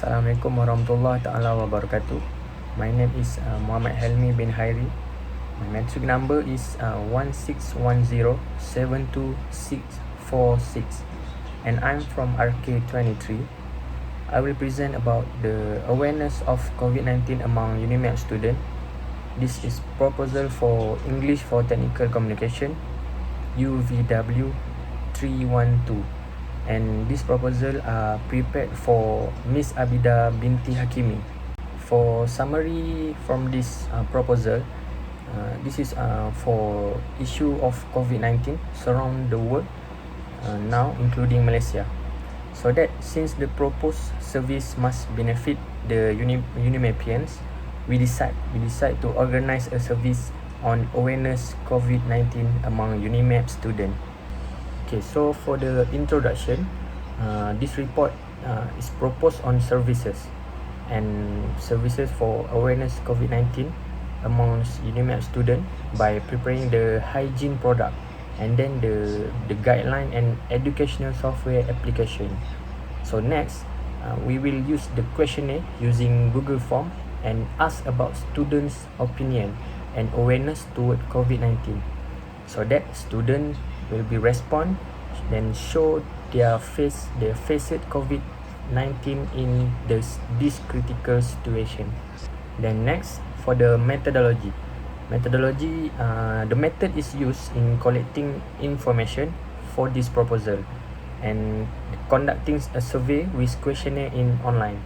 Assalamualaikum warahmatullahi taala wabarakatuh. My name is Mohamad Helmi bin Khairi. My metric number is 1610726646 and I'm from RK23. I will present about the awareness of COVID-19 among Unimap students. This is proposal for English for Technical Communication UVW 312. And this proposal are prepared for Miss Abida binti Hakimi. For summary from this proposal, this is for issue of COVID-19 surround the world now, including Malaysia. So that since the proposed service must benefit the Unimapians, we decide to organize a service on awareness COVID-19 among Unimap students. Okay, so for the introduction, this report is proposed on services for awareness COVID-19 amongst Unimap students by preparing the hygiene product and then the guideline and educational software application. So next, we will use the questionnaire using Google Form and ask about students' opinion and awareness toward COVID-19. So that student will be respond, then show their faced COVID-19 in this critical situation. Then next, for the methodology, the method is used in collecting information for this proposal and conducting a survey with questionnaire in online.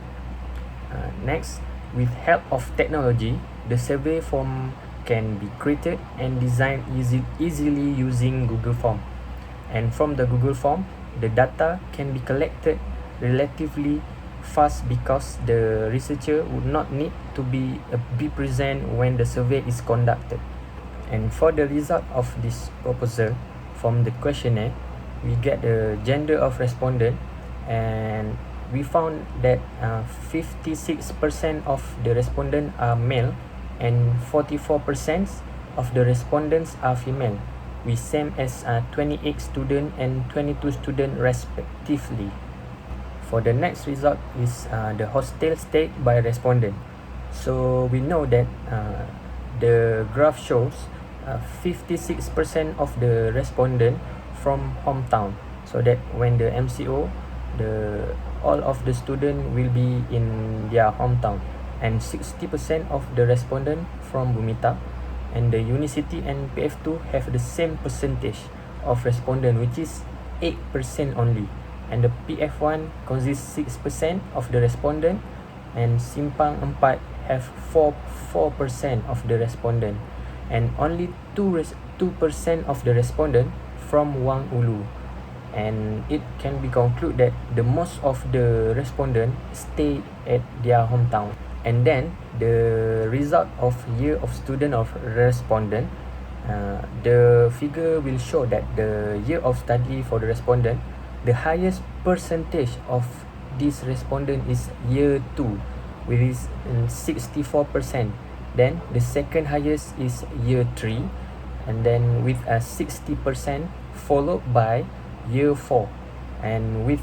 Next, with help of technology, the survey form can be created and designed easily using Google Form. And from the Google Form, the data can be collected relatively fast because the researcher would not need to be present when the survey is conducted. And for the result of this proposal, from the questionnaire, we get the gender of respondent, and we found that 56% of the respondents are male and 44% of the respondents are female, with same as 28 students and 22 students respectively. For the next result is the hostel stay by respondent. So we know that the graph shows 56% of the respondent from hometown. So that when the MCO, all of the students will be in their hometown, and 60% of the respondent from Bumita, and the Unicity and PF2 have the same percentage of respondent, which is 8% only, and the PF1 consists 6% of the respondent, and Simpang 4 have 4% of the respondent, and only 2% of the respondent from Wang Ulu. And it can be concluded that the most of the respondent stay at their hometown. And then the result of year of student of respondent, the figure will show that the year of study for the respondent, the highest percentage of this respondent is year 2, which is 64%. Then the second highest is year 3, and then with 60%, followed by year 4, and with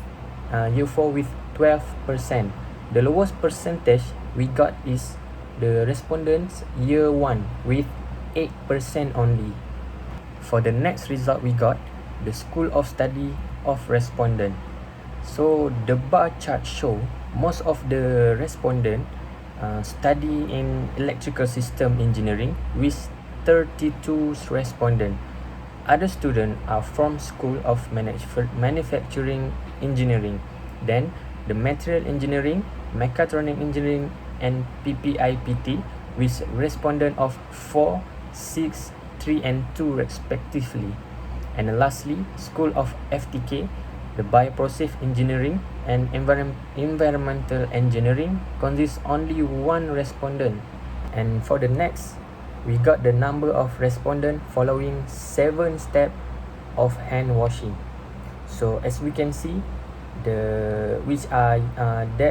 year 4 with 12%. The lowest percentage we got is the respondents year 1 with 8% only. For the next result we got the school of study of respondent. So the bar chart show most of the respondent study in electrical system engineering with 32 respondents. Other students are from school of manufacturing engineering, then the material engineering, mechatronic engineering, and PPIPT with respondent of 4, 6, 3 and 2 respectively. And lastly, school of FTK, the bioprocess engineering and environmental engineering consists only 1 respondent. And for the next, we got the number of respondents following 7 steps of hand washing. So as we can see, there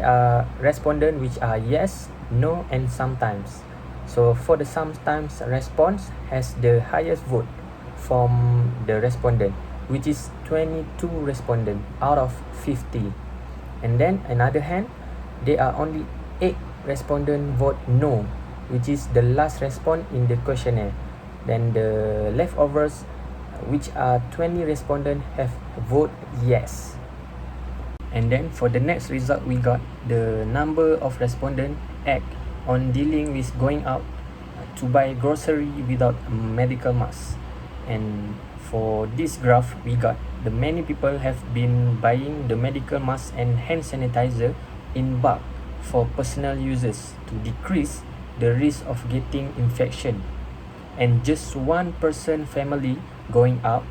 are respondents which are yes, no, and sometimes. So for the sometimes response has the highest vote from the respondent, which is 22 respondents out of 50. And then another hand, there are only 8 respondents vote no, which is the last response in the questionnaire. Then the leftovers, which are 20 respondents, have vote yes. And then for the next result, we got the number of respondents act on dealing with going out to buy grocery without a medical mask. And for this graph, we got the many people have been buying the medical mask and hand sanitizer in bulk for personal uses to decrease the risk of getting infection. And just one person family going out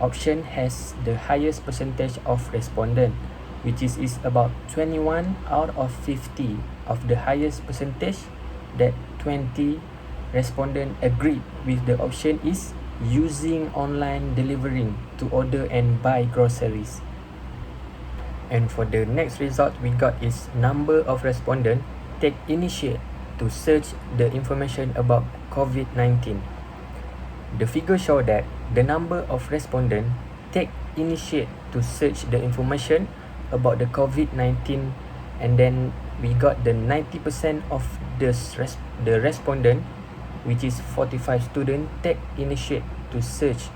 option has the highest percentage of respondent, which is about 21 out of 50 of the highest percentage that 20 respondent agreed with the option is using online delivering to order and buy groceries. And for the next result we got is number of respondents take initiative to search the information about Covid-19. The figure show that the number of respondents take initiative to search the information about the Covid-19, and then we got the 90% of the respondent, which is 45 students, take initiative to search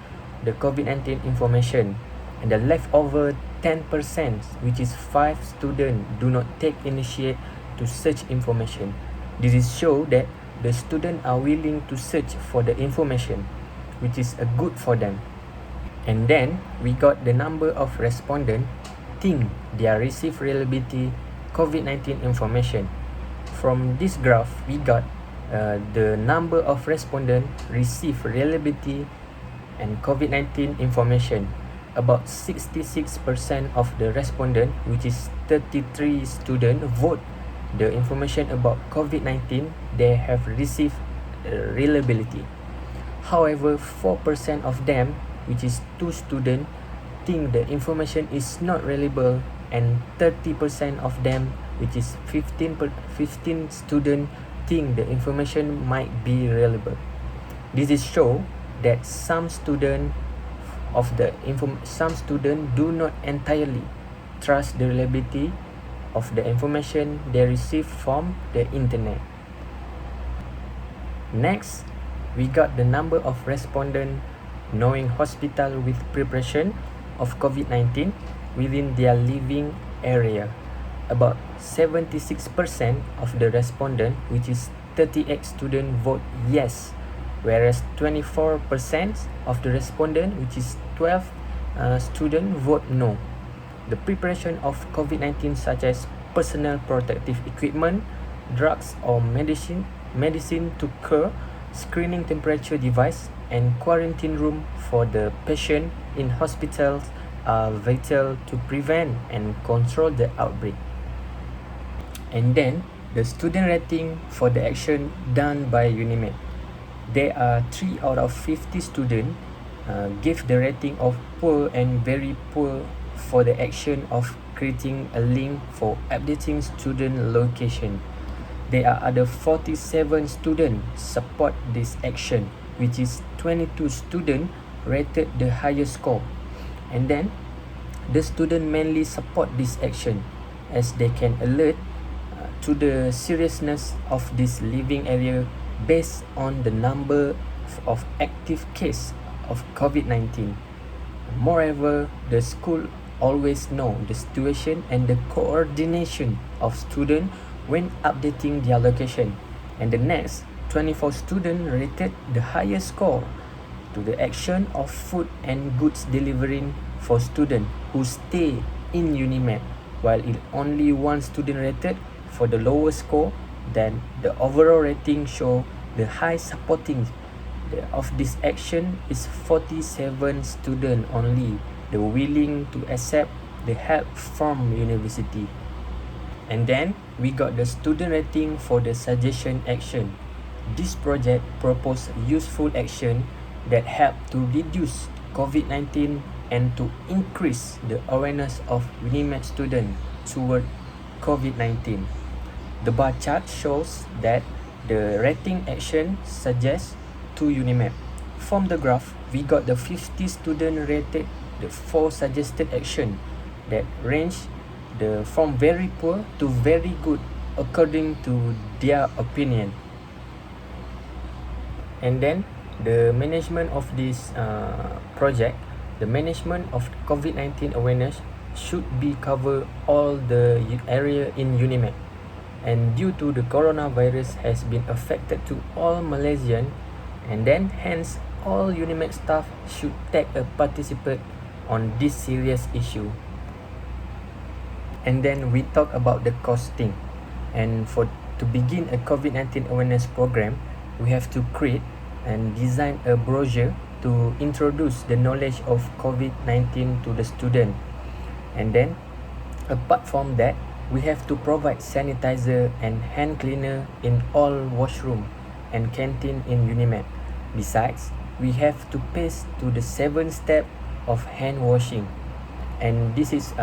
the Covid-19 information, and the leftover 10%, which is 5 students, do not take initiative to search information. This is show that the students are willing to search for the information, which is a good for them. And then we got the number of respondents think they are receive reliability Covid-19 information. From this graph, we got the number of respondents receive reliability and Covid-19 information. About 66% of the respondent, which is 33 students, vote the information about Covid-19 they have received reliability. However, 4% of them, which is 2 students, think the information is not reliable, and 30% of them, which is 15 students, think the information might be reliable. This is show that some students do not entirely trust the reliability of the information they receive from the internet. Next, we got the number of respondents knowing hospital with preparation of Covid-19 within their living area. About 76% of the respondent, which is 38 students, vote yes, whereas 24% of the respondent, which is 12 students, vote no. The preparation of Covid-19, such as personal protective equipment, drugs or medicine to cure, screening temperature device, and quarantine room for the patient in hospitals are vital to prevent and control the outbreak. And then the student rating for the action done by Unimap. There are 3 out of 50 students give the rating of poor and very poor for the action of creating a link for updating student location. There are other 47 students support this action, which is 22 students rated the highest score. And then the student mainly support this action as they can alert to the seriousness of this living area based on the number of active cases of Covid-19. Moreover, the school always know the situation and the coordination of students when updating their location. And the next 24 students rated the highest score to the action of food and goods delivering for students who stay in Unimap, while only 1 student rated for the lowest score. Then the overall rating show the high supporting of this action is 47 students only, the willing to accept the help from university. And then we got the student rating for the suggestion action. This project proposed useful action that help to reduce Covid-19 and to increase the awareness of Unimap students toward Covid-19. The bar chart shows that the rating action suggests to Unimap. From the graph, we got the 50 students rated the 4 suggested action that range from very poor to very good according to their opinion. And then the management of this project, the management of COVID-19 awareness should be cover all the area in Unimap. And due to the coronavirus has been affected to all Malaysian, and then hence all Unimap staff should take a participate on this serious issue. And then we talk about the costing. And to begin a COVID-19 awareness program, we have to create and design a brochure to introduce the knowledge of COVID-19 to the student. And then apart from that, we have to provide sanitizer and hand cleaner in all washroom and canteen in Unimap. Besides, we have to pace to the 7 step of hand washing. And this is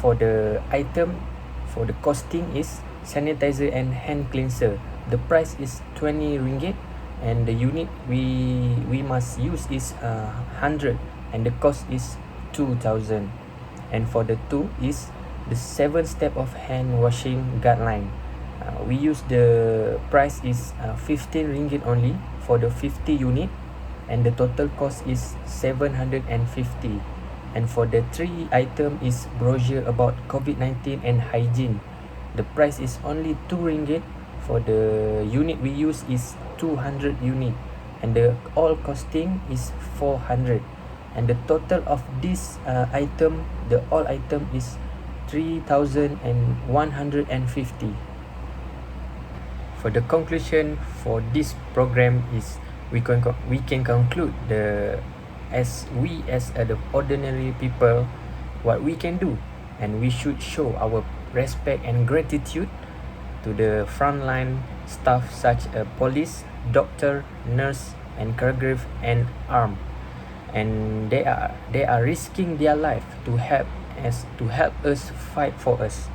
for the item, for the costing is sanitizer and hand cleanser. The price is 20 ringgit, and the unit we must use is 100, and the cost is 2,000. And for the 2 is the 7 step of hand washing guideline. We use the price is 15 ringgit only for the 50 unit, and the total cost is 750. And for the 3 item is brochure about COVID-19 and hygiene. The price is only 2 ringgit. For the unit we use is 200 unit, and the all costing is 400. And the total of this item, the all item is 3,150. For the conclusion for this program is we can conclude as the ordinary people, what we can do, and we should show our respect and gratitude to the frontline staff such as police, doctor, nurse, and caregiver and armed, and they are risking their life to help us fight for us.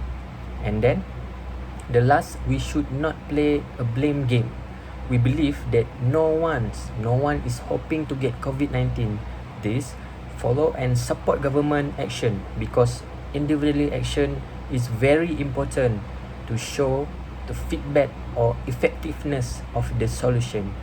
And then the last, we should not play a blame game. We believe that no one is hoping to get COVID-19. This follow and support government action, because individual action is very important to show the feedback or effectiveness of the solution.